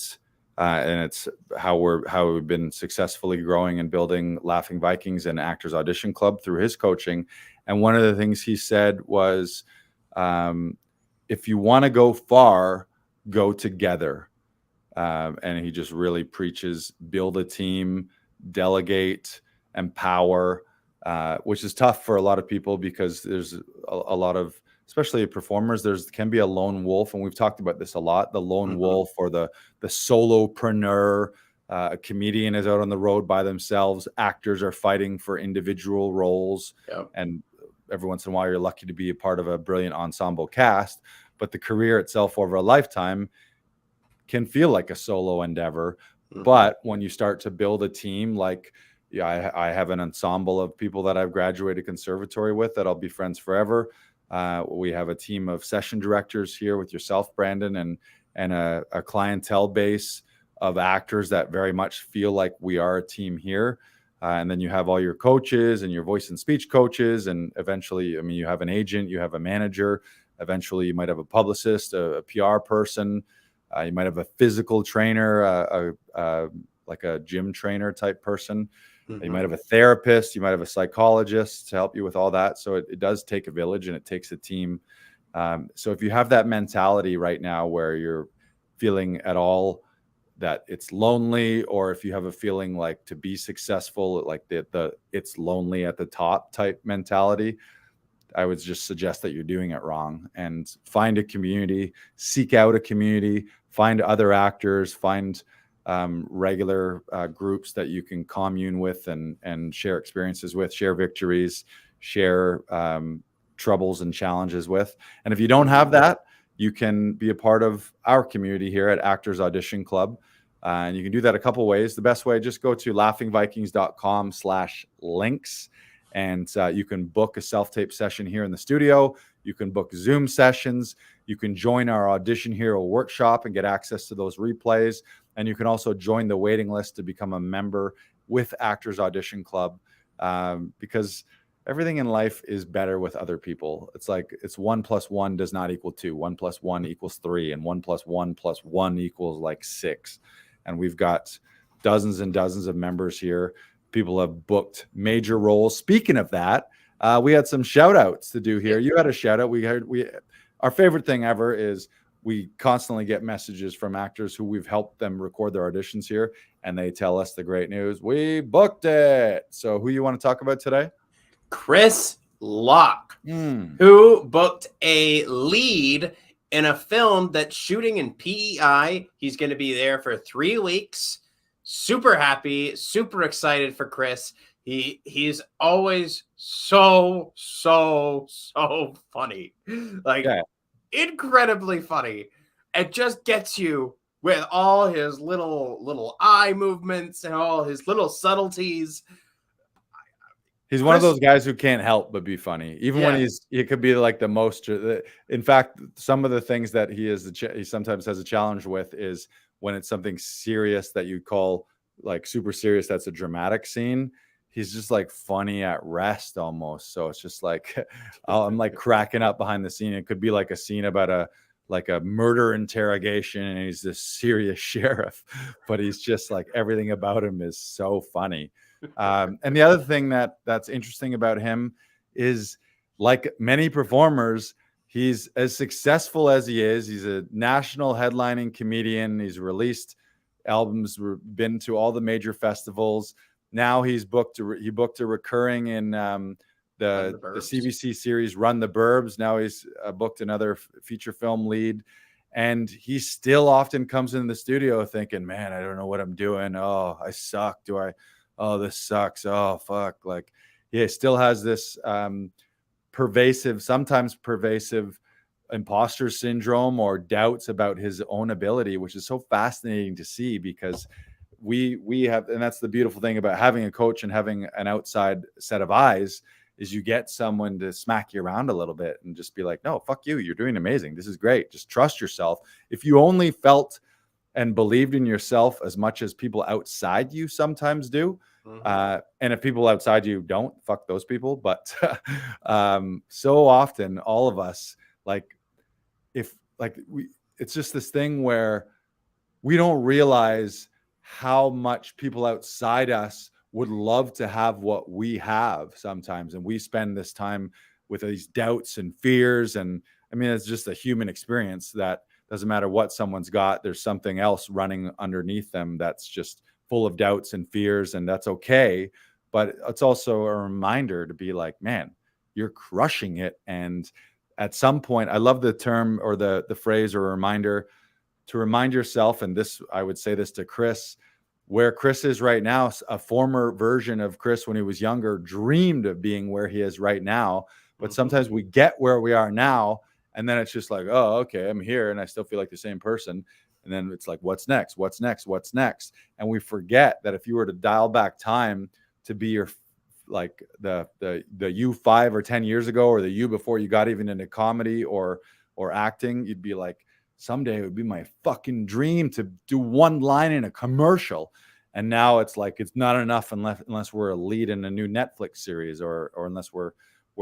it's how we've been successfully growing and building Laughing Vikings and Actors Audition Club through his coaching. And one of the things he said was, if you want to go far, go together. And he just really preaches, build a team, delegate, empower, which is tough for a lot of people because there's a lot of, especially performers, can be a lone wolf. And we've talked about this a lot, the lone wolf or the solopreneur. A comedian is out on the road by themselves. Actors are fighting for individual roles. Yep. And every once in a while, you're lucky to be a part of a brilliant ensemble cast. But the career itself over a lifetime can feel like a solo endeavor. But when you start to build a team, like, I have an ensemble of people that I've graduated conservatory with that I'll be friends forever. We have a team of session directors here with yourself, Brandon, and a clientele base of actors that very much feel like we are a team here. And then you have all your coaches and your voice and speech coaches. And eventually, I mean, you have an agent, you have a manager. Eventually, you might have a publicist, a PR person. You might have a physical trainer, like a gym trainer type person. You might have a therapist. You might have a psychologist to help you with all that. So it does take a village and it takes a team. So if you have that mentality right now where you're feeling at all that it's lonely, or if you have a feeling like to be successful, like the it's lonely at the top type mentality, I would just suggest that you're doing it wrong. And find a community, seek out a community, find other actors, find regular groups that you can commune with and share experiences with, share victories, share troubles and challenges with. And if you don't have that, you can be a part of our community here at Actors Audition Club. And you can do that a couple ways. The best way, just go to laughingvikings.com/links. And you can book a self-tape session here in the studio. You can book Zoom sessions. You can join our Audition Hero workshop and get access to those replays. And you can also join the waiting list to become a member with Actors Audition Club, because everything in life is better with other people. It's like 1 + 1 does not equal 2. 1 + 1 = 3. And 1 + 1 + 1 equals like 6. And we've got dozens and dozens of members here. People have booked major roles. Speaking of that, we had some shout outs to do here. You had a shout out. Our favorite thing ever is we constantly get messages from actors who we've helped them record their auditions here, and they tell us the great news: we booked it. So who you want to talk about today? Chris Locke, who booked a lead in a film that's shooting in PEI. He's going to be there for 3 weeks. Super happy, super excited for Chris. He's always so funny, like incredibly funny. It just gets you with all his little eye movements and all his little subtleties. He's one of those guys who can't help but be funny, even when he could be like the most. In fact, some of the things that he sometimes has a challenge with is when it's something serious that you call like super serious. That's a dramatic scene. He's just like funny at rest almost. So it's just like I'm like cracking up behind the scene. It could be like a scene about a murder interrogation, and he's this serious sheriff, but he's just like everything about him is so funny. And the other thing that's interesting about him is, like many performers, he's as successful as he is. He's a national headlining comedian. He's released albums, been to all the major festivals. Now he booked a recurring in the CBC series Run the Burbs. Now he's booked another feature film lead, and he still often comes in the studio thinking, man, I don't know what I'm doing. Oh, I suck. Oh, this sucks. Oh, fuck. Like, he still has this sometimes pervasive imposter syndrome or doubts about his own ability, which is so fascinating to see, because we have, and that's the beautiful thing about having a coach and having an outside set of eyes, is you get someone to smack you around a little bit and just be like, no, fuck you. You're doing amazing. This is great. Just trust yourself. If you only felt and believed in yourself as much as people outside you sometimes do, and if people outside you don't, fuck those people. But so often all of us, it's just this thing where we don't realize how much people outside us would love to have what we have sometimes. And we spend this time with these doubts and fears. And I mean, it's just a human experience that doesn't matter what someone's got. There's something else running underneath them that's just full of doubts and fears, and that's okay. But it's also a reminder to be like, man, you're crushing it. And at some point, I love the term or the phrase or reminder to remind yourself. And this, I would say this to Chris, where Chris is right now, a former version of Chris when he was younger dreamed of being where he is right now. But sometimes we get where we are now, and then it's just like, oh, okay, I'm here and I still feel like the same person. And then it's like, what's next? What's next? What's next? And we forget that if you were to dial back time to be your, like the you 5 or 10 years ago, or the you before you got even into comedy or acting, you'd be like, someday it would be my fucking dream to do one line in a commercial. And now it's like, it's not enough unless we're a lead in a new Netflix series or unless we're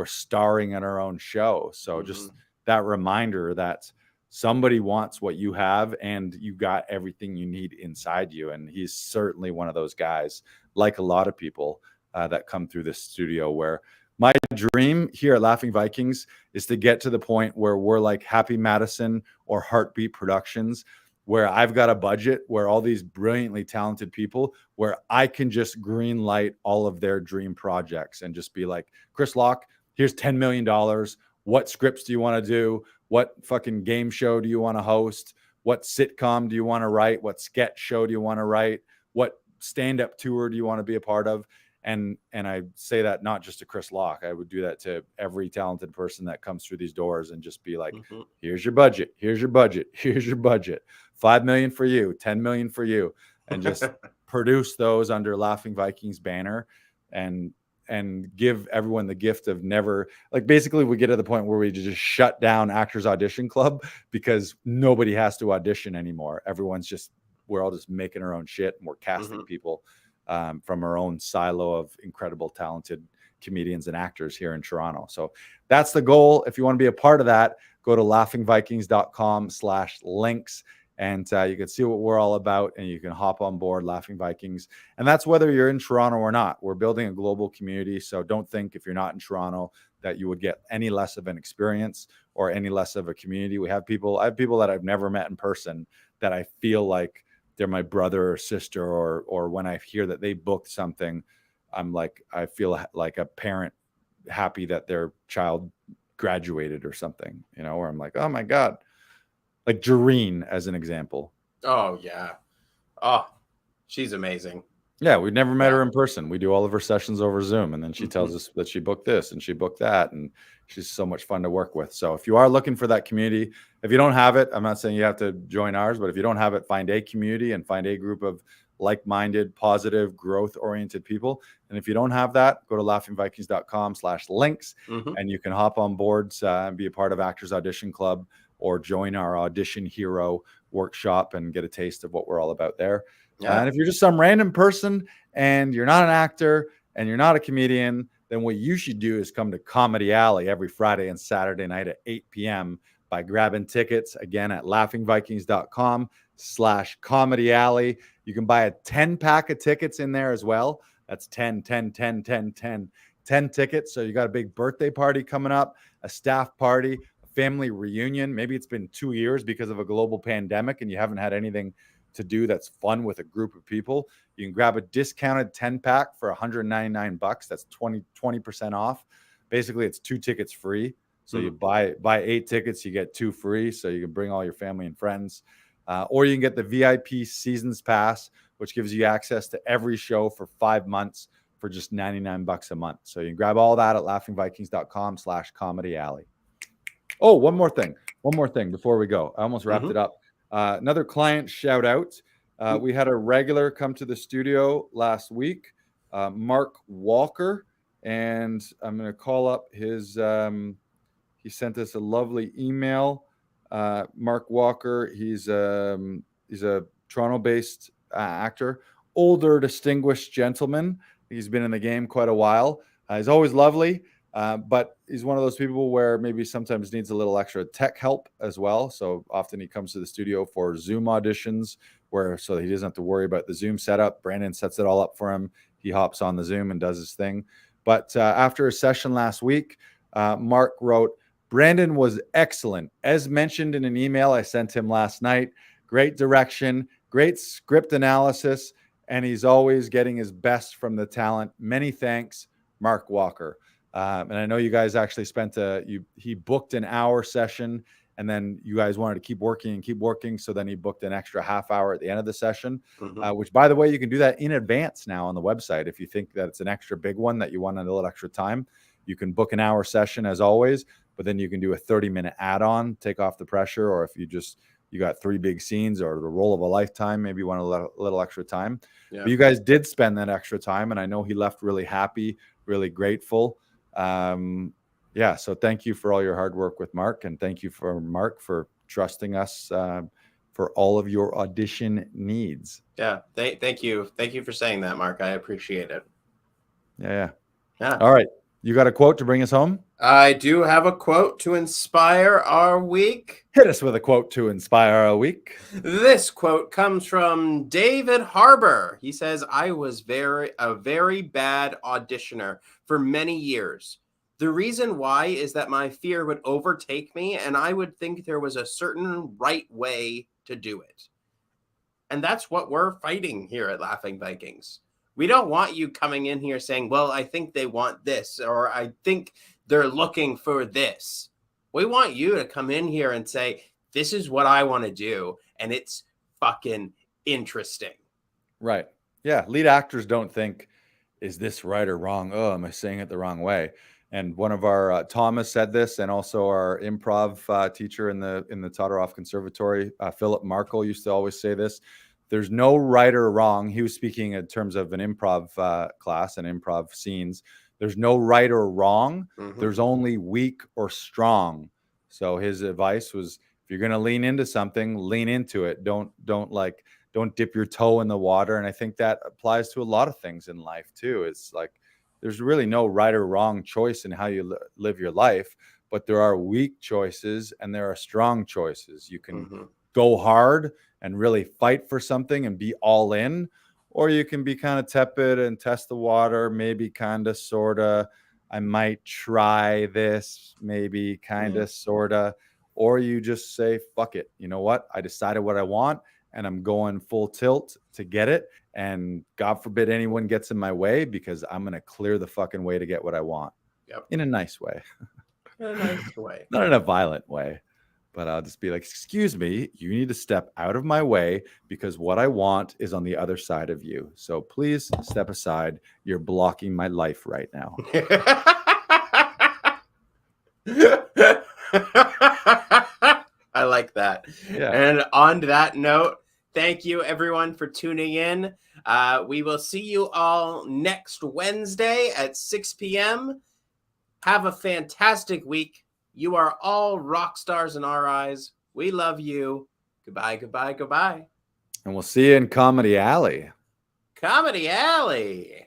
starring in our own show. So just that reminder that somebody wants what you have, and you got everything you need inside you. And he's certainly one of those guys, like a lot of people that come through this studio, where my dream here at Laughing Vikings is to get to the point where we're like Happy Madison or Heartbeat Productions, where I've got a budget, where all these brilliantly talented people, where I can just green light all of their dream projects and just be like, Chris Locke, here's $10 million. What scripts do you want to do? What fucking game show do you want to host? What sitcom do you want to write? What sketch show do you want to write? What stand-up tour do you want to be a part of? And I say that not just to Chris Locke. I would do that to every talented person that comes through these doors, and just be like, here's your budget. Here's your budget. Here's your budget. 5 million for you, 10 million for you. And just produce those under Laughing Vikings banner, and give everyone the gift of never, like, basically we get to the point where we just shut down Actors Audition Club, because nobody has to audition anymore. We're all just making our own shit, and we're casting people from our own silo of incredible, talented comedians and actors here in Toronto. So that's the goal. If you want to be a part of that, go to laughingvikings.com/links. And you can see what we're all about, and you can hop on board Laughing Vikings. And that's whether you're in Toronto or not. We're building a global community. So don't think if you're not in Toronto that you would get any less of an experience, or any less of a community. I have people that I've never met in person that I feel like they're my brother or sister, or when I hear that they booked something, I feel like a parent happy that their child graduated or something, where I'm like, oh my God, like Jareen as an example. Oh yeah. Oh, she's amazing. Yeah, we've never met her in person. We do all of her sessions over Zoom, and then she tells us that she booked this and she booked that, and she's so much fun to work with. So if you are looking for that community, if you don't have it, I'm not saying you have to join ours, but if you don't have it, find a community and find a group of like-minded, positive, growth-oriented people. And if you don't have that, go to laughingvikings.com/links, and you can hop on board and be a part of Actors Audition Club, or join our Audition Hero workshop and get a taste of what we're all about there. Yeah. And if you're just some random person and you're not an actor and you're not a comedian, then what you should do is come to Comedy Alley every Friday and Saturday night at 8 p.m. by grabbing tickets again at laughingvikings.com/comedy alley. You can buy a 10-pack of tickets in there as well. That's 10 tickets. So you got a big birthday party coming up, a staff party, a family reunion. Maybe it's been 2 years because of a global pandemic and you haven't had anything to do that's fun with a group of people. You can grab a discounted 10-pack for $199. That's 20% off. Basically, it's 2 tickets free. So you buy 8 tickets, you get 2 free. So you can bring all your family and friends. Or you can get the VIP Seasons Pass, which gives you access to every show for 5 months for just $99 a month. So you can grab all that at laughingvikings.com/comedy alley. Oh, one more thing before we go. I almost wrapped it up. Another client shout out. We had a regular come to the studio last week, Mark Walker, and I'm going to call up his, he sent us a lovely email. Mark Walker, he's a Toronto-based actor, older, distinguished gentleman. He's been in the game quite a while. He's always lovely. But he's one of those people where maybe sometimes needs a little extra tech help as well. So often he comes to the studio for Zoom auditions so he doesn't have to worry about the Zoom setup. Brandon sets it all up for him. He hops on the Zoom and does his thing. But after a session last week, Mark wrote, "Brandon was excellent. As mentioned in an email I sent him last night, great direction, great script analysis, and he's always getting his best from the talent. Many thanks, Mark Walker." And I know you guys actually he booked an hour session, and then you guys wanted to keep working. So then he booked an extra half hour at the end of the session, which, by the way, you can do that in advance now on the website. If you think that it's an extra big one that you want a little extra time, you can book an hour session as always, but then you can do a 30-minute add-on, take off the pressure. Or if you got 3 big scenes or the role of a lifetime, maybe you want a little extra time. Yeah. But you guys did spend that extra time, and I know he left really happy, really grateful. So thank you for all your hard work with Mark, and thank you for Mark for trusting us for all of your audition needs. Yeah, thank you for saying that, Mark. I appreciate it. Yeah. All right, you got a quote to bring us home? I do have a quote to inspire our week. Hit us with a quote to inspire our week. This quote comes from David Harbour. He says, "I was a very bad auditioner for many years. The reason why is that my fear would overtake me and I would think there was a certain right way to do it." And that's what we're fighting here at Laughing Vikings. We don't want you coming in here saying, well, I think they want this, or I think they're looking for this. We want you to come in here and say, this is what I want to do, and it's fucking interesting. Right. Yeah. Lead actors don't think, is this right or wrong? Oh, am I saying it the wrong way? And one of our, Thomas said this, and also our improv teacher in the Todorov Conservatory, Philip Markle, used to always say this: there's no right or wrong. He was speaking in terms of an improv class and improv scenes. There's no right or wrong. There's only weak or strong. So his advice was, if you're going to lean into something, lean into it. Don't dip your toe in the water. And I think that applies to a lot of things in life too. It's like, there's really no right or wrong choice in how you live your life, but there are weak choices and there are strong choices. You can go hard and really fight for something and be all in, or you can be kind of tepid and test the water, maybe kind of, sort of, I might try this, maybe, kind of, sort of. Or you just say, fuck it. You know what? I decided what I want, and I'm going full tilt to get it. And God forbid anyone gets in my way, because I'm going to clear the fucking way to get what I want. Yep. In a nice way. In a nice way. Not in a violent way. But I'll just be like, excuse me, you need to step out of my way, because what I want is on the other side of you. So please step aside. You're blocking my life right now. I like that. Yeah. And on that note, thank you everyone for tuning in. We will see you all next Wednesday at 6 p.m. Have a fantastic week. You are all rock stars in our eyes. We love you. Goodbye, goodbye, goodbye. And we'll see you in Comedy Alley. Comedy Alley.